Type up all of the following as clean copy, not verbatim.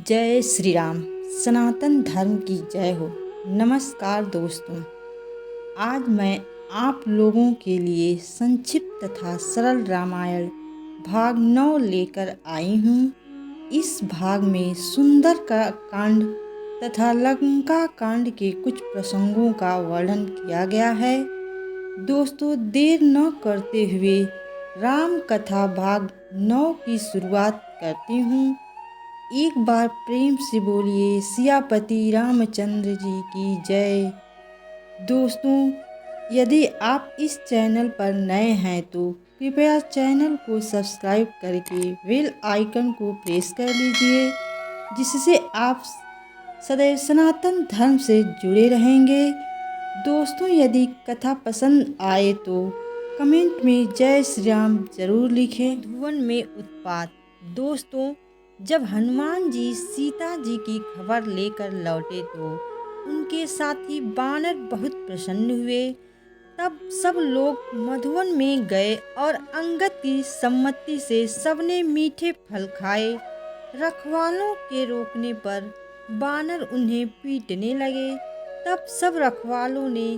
जय श्री राम। सनातन धर्म की जय हो। नमस्कार दोस्तों, आज मैं आप लोगों के लिए संक्षिप्त तथा सरल रामायण भाग 9 लेकर आई हूँ। इस भाग में सुंदर का कांड तथा लंका कांड के कुछ प्रसंगों का वर्णन किया गया है। दोस्तों, देर न करते हुए राम कथा भाग 9 की शुरुआत करती हूँ। एक बार प्रेम से बोलिए सियापति रामचंद्र जी की जय। दोस्तों, यदि आप इस चैनल पर नए हैं तो कृपया चैनल को सब्सक्राइब करके बेल आइकन को प्रेस कर लीजिए, जिससे आप सदैव सनातन धर्म से जुड़े रहेंगे। दोस्तों, यदि कथा पसंद आए तो कमेंट में जय श्री राम जरूर लिखें। मधुवन में उत्पात। दोस्तों, जब हनुमान जी सीता जी की खबर लेकर लौटे तो उनके साथी बानर बहुत प्रसन्न हुए। तब सब लोग मधुवन में गए और अंगद की सम्मति से सबने मीठे फल खाए। रखवालों के रोकने पर बानर उन्हें पीटने लगे। तब सब रखवालों ने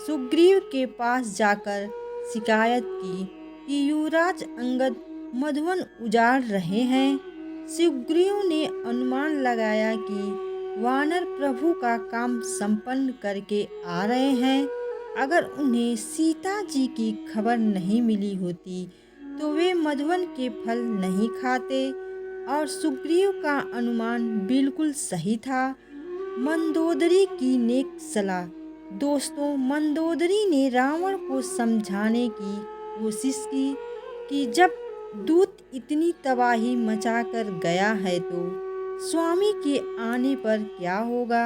सुग्रीव के पास जाकर शिकायत की कि युवराज अंगद मधुवन उजाड़ रहे हैं। सुग्रीव ने अनुमान लगाया कि वानर प्रभु का काम संपन्न करके आ रहे हैं। अगर उन्हें सीता जी की खबर नहीं मिली होती तो वे मधुवन के फल नहीं खाते, और सुग्रीव का अनुमान बिल्कुल सही था। मंदोदरी की नेक सलाह। दोस्तों, मंदोदरी ने रावण को समझाने की कोशिश की कि जब दूत इतनी तबाही मचाकर गया है तो स्वामी के आने पर क्या होगा।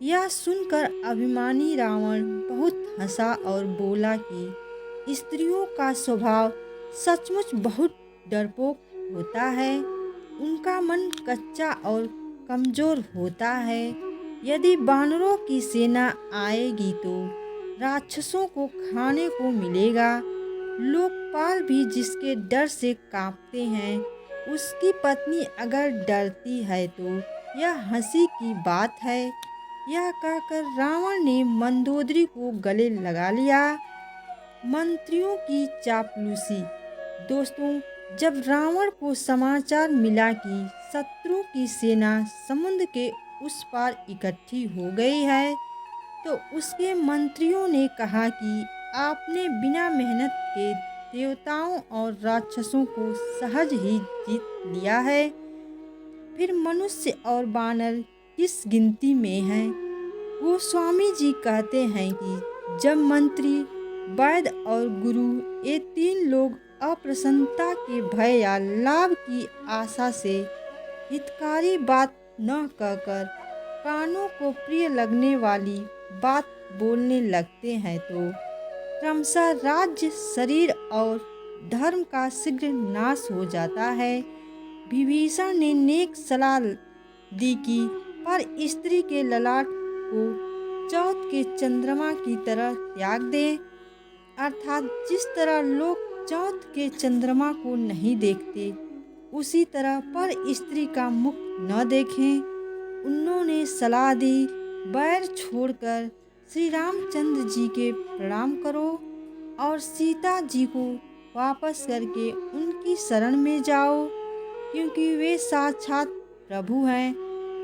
यह सुनकर अभिमानी रावण बहुत हंसा और बोला कि स्त्रियों का स्वभाव सचमुच बहुत डरपोक होता है। उनका मन कच्चा और कमजोर होता है। यदि बानरों की सेना आएगी तो राक्षसों को खाने को मिलेगा। लोकपाल भी जिसके डर से कांपते हैं, उसकी पत्नी अगर डरती है तो यह हंसी की बात है। यह कहकर रावण ने मंदोदरी को गले लगा लिया। मंत्रियों की चापलूसी। दोस्तों, जब रावण को समाचार मिला कि शत्रु की सेना समुद्र के उस पार इकट्ठी हो गई है, तो उसके मंत्रियों ने कहा कि आपने बिना मेहनत के देवताओं और राक्षसों को सहज ही जीत लिया है। फिर मनुष्य और बानर किस गिनती में हैं। गोस्वामी जी कहते हैं कि जब मंत्री, वैद्य और गुरु ये तीन लोग अप्रसन्नता के भय या लाभ की आशा से हितकारी बात न कहकर कानों को प्रिय लगने वाली बात बोलने लगते हैं तो क्रमशः राज्य, शरीर और धर्म का शीघ्र नाश हो जाता है। विभीषण ने नेक सलाह दी कि पर स्त्री के ललाट को चौथ के चंद्रमा की तरह त्याग दे, अर्थात जिस तरह लोग चौथ के चंद्रमा को नहीं देखते, उसी तरह पर स्त्री का मुख न देखें। उन्होंने सलाह दी, बैर छोड़कर श्री रामचंद्र जी के प्रणाम करो और सीता जी को वापस करके उनकी शरण में जाओ, क्योंकि वे साक्षात प्रभु हैं।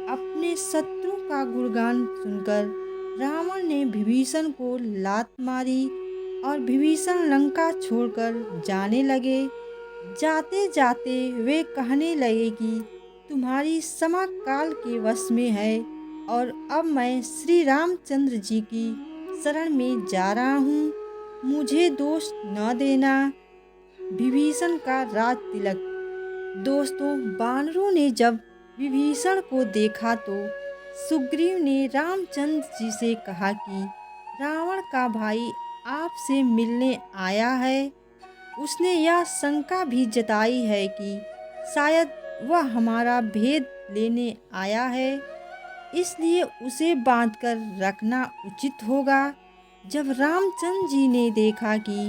अपने शत्रु का गुणगान सुनकर रावण ने विभीषण को लात मारी और विभीषण लंका छोड़कर जाने लगे। जाते जाते वे कहने लगे कि तुम्हारी समा काल के वश में है और अब मैं श्री रामचंद्र जी की शरण में जा रहा हूँ, मुझे दोष न देना। विभीषण का राज तिलक। दोस्तों, बानरों ने जब विभीषण को देखा तो सुग्रीव ने रामचंद्र जी से कहा कि रावण का भाई आपसे मिलने आया है। उसने यह शंका भी जताई है कि शायद वह हमारा भेद लेने आया है, इसलिए उसे बांधकर रखना उचित होगा। जब रामचंद्र जी ने देखा कि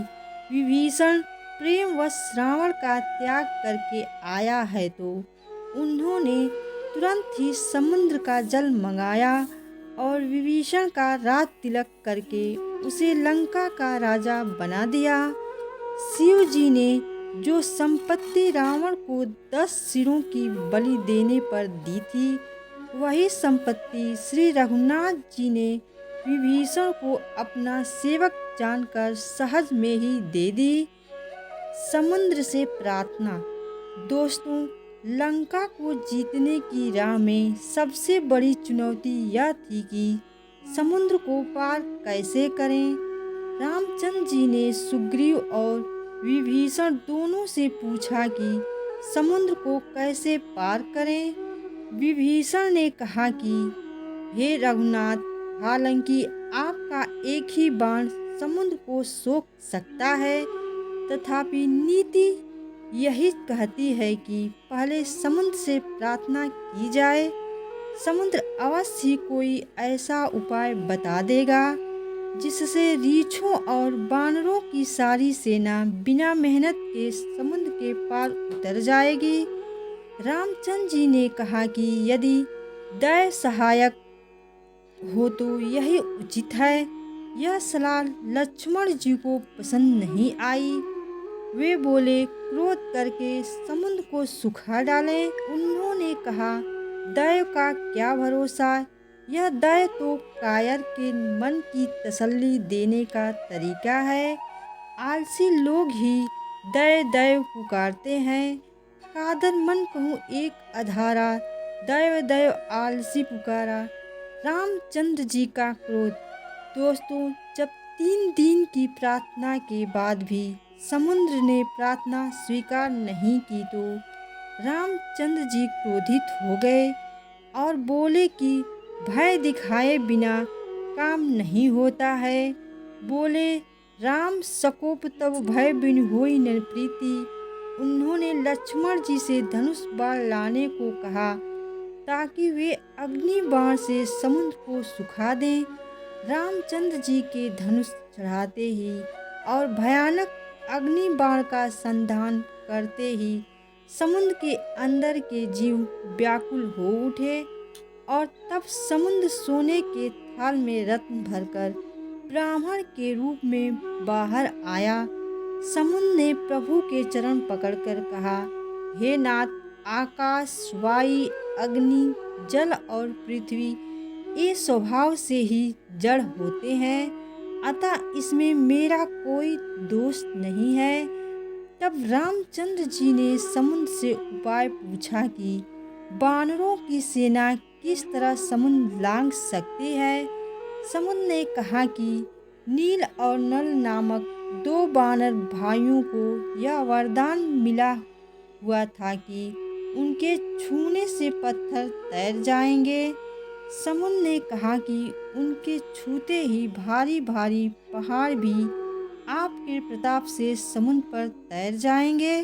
विभीषण प्रेमवश रावण का त्याग करके आया है तो उन्होंने तुरंत ही समुद्र का जल मंगाया और विभीषण का राज तिलक करके उसे लंका का राजा बना दिया। शिव जी ने जो संपत्ति रावण को 10 सिरों की बलि देने पर दी थी, वही संपत्ति श्री रघुनाथ जी ने विभीषण को अपना सेवक जानकर सहज में ही दे दी। समुद्र से प्रार्थना। दोस्तों, लंका को जीतने की राह में सबसे बड़ी चुनौती यह थी कि समुद्र को पार कैसे करें। रामचंद्र जी ने सुग्रीव और विभीषण दोनों से पूछा कि समुद्र को कैसे पार करें। विभीषण ने कहा कि हे रघुनाथ, हालांकि आपका एक ही बाण समुद्र को सोख सकता है, तथापि नीति यही कहती है कि पहले समुद्र से प्रार्थना की जाए। समुद्र अवश्य ही कोई ऐसा उपाय बता देगा जिससे रीछों और बानरों की सारी सेना बिना मेहनत के समुद्र के पार उतर जाएगी। रामचंद्र जी ने कहा कि यदि दैव सहायक हो तो यही उचित है। यह सलाह लक्ष्मण जी को पसंद नहीं आई। वे बोले, क्रोध करके समुद्र को सुखा डालें। उन्होंने कहा, दैव का क्या भरोसा, यह दैव तो कायर के मन की तसल्ली देने का तरीका है। आलसी लोग ही दैव दैव पुकारते हैं। कादर मन कहूँ एक अधारा, दैव दैव आलसी पुकारा। रामचंद्र जी का क्रोध। दोस्तों, जब 3 दिन की प्रार्थना के बाद भी समुद्र ने प्रार्थना स्वीकार नहीं की तो रामचंद्र जी क्रोधित हो गए और बोले कि भय दिखाए बिना काम नहीं होता है। बोले, राम सकोप तब भय बिन होई न प्रीति। उन्होंने लक्ष्मण जी से धनुष बाण लाने को कहा ताकि वे अग्नि बाण से समुद्र को सुखा दें। रामचंद्र जी के धनुष चढ़ाते ही और भयानक अग्नि बाण का संधान करते ही समुद्र के अंदर के जीव व्याकुल हो उठे और तब समुद्र सोने के थाल में रत्न भरकर ब्राह्मण के रूप में बाहर आया। समुद्र ने प्रभु के चरण पकड़कर कहा, हे नाथ, आकाश, वायु, अग्नि, जल और पृथ्वी ये स्वभाव से ही जड़ होते हैं, अतः इसमें मेरा कोई दोष नहीं है। तब रामचंद्र जी ने समुद्र से उपाय पूछा कि बानरों की सेना किस तरह समुद्र लांघ सकती है। समुद्र ने कहा कि नील और नल नामक 2 बानर भाइयों को यह वरदान मिला हुआ था कि उनके छूने से पत्थर तैर जाएंगे। समुद्र ने कहा कि उनके छूते ही भारी भारी पहाड़ भी आपके प्रताप से समुद्र पर तैर जाएंगे।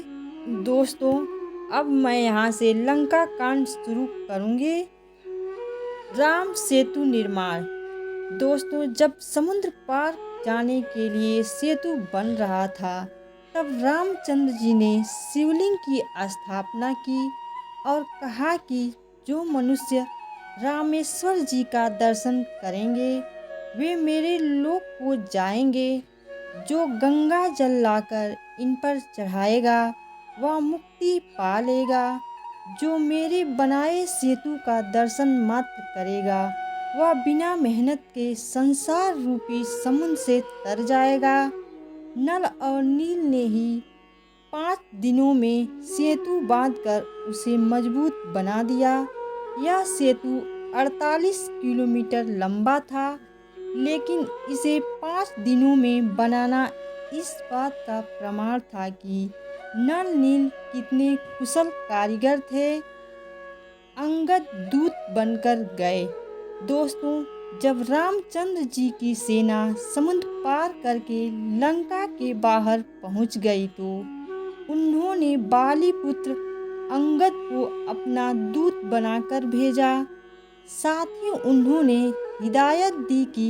दोस्तों, अब मैं यहाँ से लंका कांड शुरू करूँगी। राम सेतु निर्माण। दोस्तों, जब समुद्र पार जाने के लिए सेतु बन रहा था, तब रामचंद्र जी ने शिवलिंग की स्थापना की और कहा कि जो मनुष्य रामेश्वर जी का दर्शन करेंगे वे मेरे लोक को जाएंगे। जो गंगा जल लाकर इन पर चढ़ाएगा वह मुक्ति पा लेगा। जो मेरे बनाए सेतु का दर्शन मात्र करेगा वह बिना मेहनत के संसार रूपी समुद्र से तर जाएगा। नल और नील ने ही 5 दिनों में सेतु बांधकर उसे मजबूत बना दिया। यह सेतु 48 किलोमीटर लंबा था, लेकिन इसे 5 दिनों में बनाना इस बात का प्रमाण था कि नल नील कितने कुशल कारीगर थे। अंगद दूत बनकर गए। दोस्तों, जब रामचंद्र जी की सेना समुद्र पार करके लंका के बाहर पहुंच गई तो उन्होंने बाली पुत्र अंगद को अपना दूत बनाकर भेजा। साथ ही उन्होंने हिदायत दी कि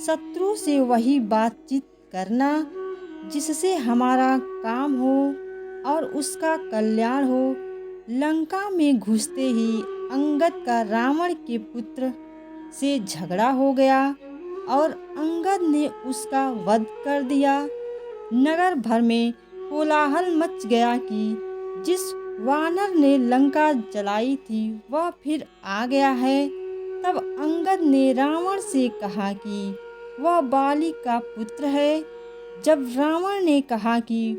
शत्रु से वही बातचीत करना जिससे हमारा काम हो और उसका कल्याण हो। लंका में घुसते ही अंगद का रावण के पुत्र से झगड़ा हो गया और अंगद ने उसका वध कर दिया। नगर भर में कोलाहल मच गया कि जिस वानर ने लंका जलाई थी वह फिर आ गया है। तब अंगद ने रावण से कहा कि वह बाली का पुत्र है। जब रावण ने कहा कि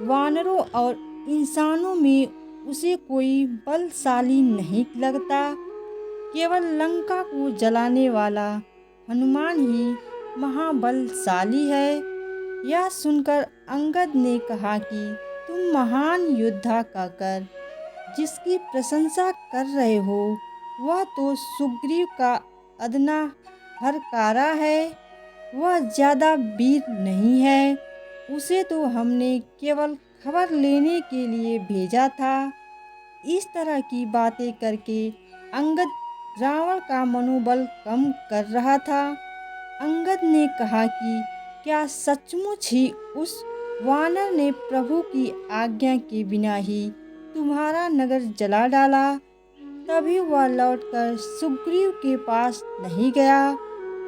वानरों और इंसानों में उसे कोई बलशाली नहीं लगता, केवल लंका को जलाने वाला हनुमान ही महाबलशाली है। यह सुनकर अंगद ने कहा कि तुम महान योद्धा कहकर जिसकी प्रशंसा कर रहे हो वह तो सुग्रीव का अदना हरकारा है। वह ज़्यादा वीर नहीं है। उसे तो हमने केवल खबर लेने के लिए भेजा था। इस तरह की बातें करके अंगद रावण का मनोबल कम कर रहा था। अंगद ने कहा कि क्या सचमुच ही उस वानर ने प्रभु की आज्ञा के बिना ही तुम्हारा नगर जला डाला? तभी वह लौटकर सुग्रीव के पास नहीं गया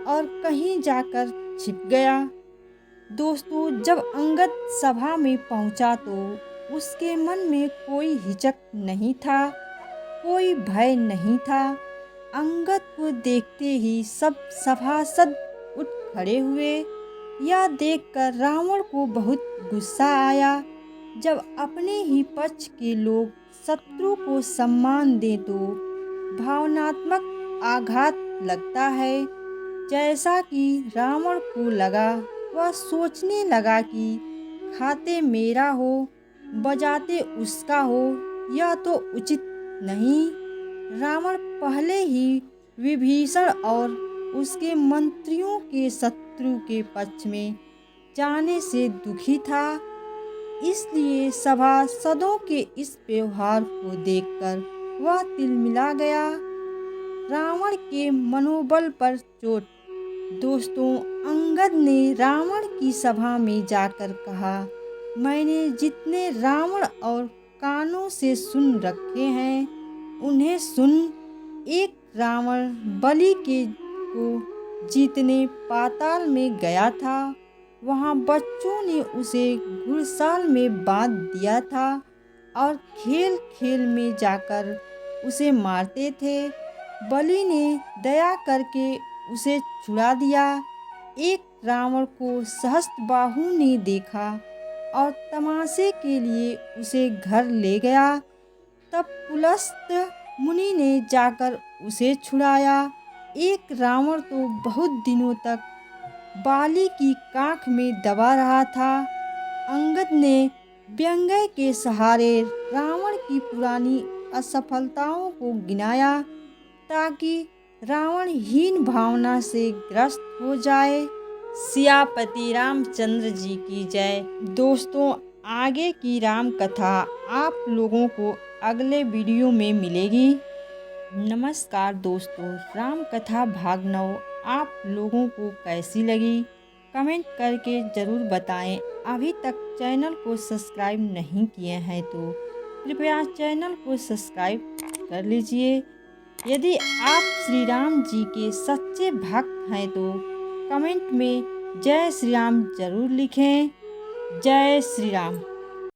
और कहीं जाकर छिप गया। दोस्तों, जब अंगद सभा में पहुंचा तो उसके मन में कोई हिचक नहीं था, कोई भय नहीं था। अंगद को देखते ही सब सभासद उठ खड़े हुए। यह देखकर रावण को बहुत गुस्सा आया। जब अपने ही पक्ष के लोग शत्रु को सम्मान दे तो भावनात्मक आघात लगता है। जैसा कि रावण को लगा, वह सोचने लगा कि खाते मेरा हो, बजाते उसका हो, यह तो उचित नहीं। रावण पहले ही विभीषण और उसके मंत्रियों के शत्रु के पक्ष में जाने से दुखी था। इसलिए सभासदों के इस व्यवहार को देखकर वह तिलमिला गया। रावण के मनोबल पर चोट। दोस्तों, अंगद ने रावण की सभा में जाकर कहा, मैंने जितने रावण और कानों से सुन रखे हैं उन्हें सुन। एक रावण बलि को जीतने पाताल में गया था। वहाँ बच्चों ने उसे घुड़साल में बांध दिया था और खेल खेल में जाकर उसे मारते थे। बलि ने दया करके उसे छुड़ा दिया। एक रावण को सहस्त्रबाहु ने देखा और तमाशे के लिए उसे घर ले गया। तब पुलस्त मुनि ने जाकर उसे छुड़ाया। एक रावण तो बहुत दिनों तक बाली की काख में दबा रहा था। अंगद ने व्यंग्य के सहारे रावण की पुरानी असफलताओं को गिनाया ताकि रावण हीन भावना से ग्रस्त हो जाए। सियापति रामचंद्र जी की जय। दोस्तों, आगे की राम कथा आप लोगों को अगले वीडियो में मिलेगी। नमस्कार दोस्तों, राम कथा भाग 9 आप लोगों को कैसी लगी कमेंट करके ज़रूर बताएं। अभी तक चैनल को सब्सक्राइब नहीं किए हैं तो कृपया चैनल को सब्सक्राइब कर लीजिए। यदि आप श्री राम जी के सच्चे भक्त हैं तो कमेंट में जय श्री राम जरूर लिखें। जय श्री राम।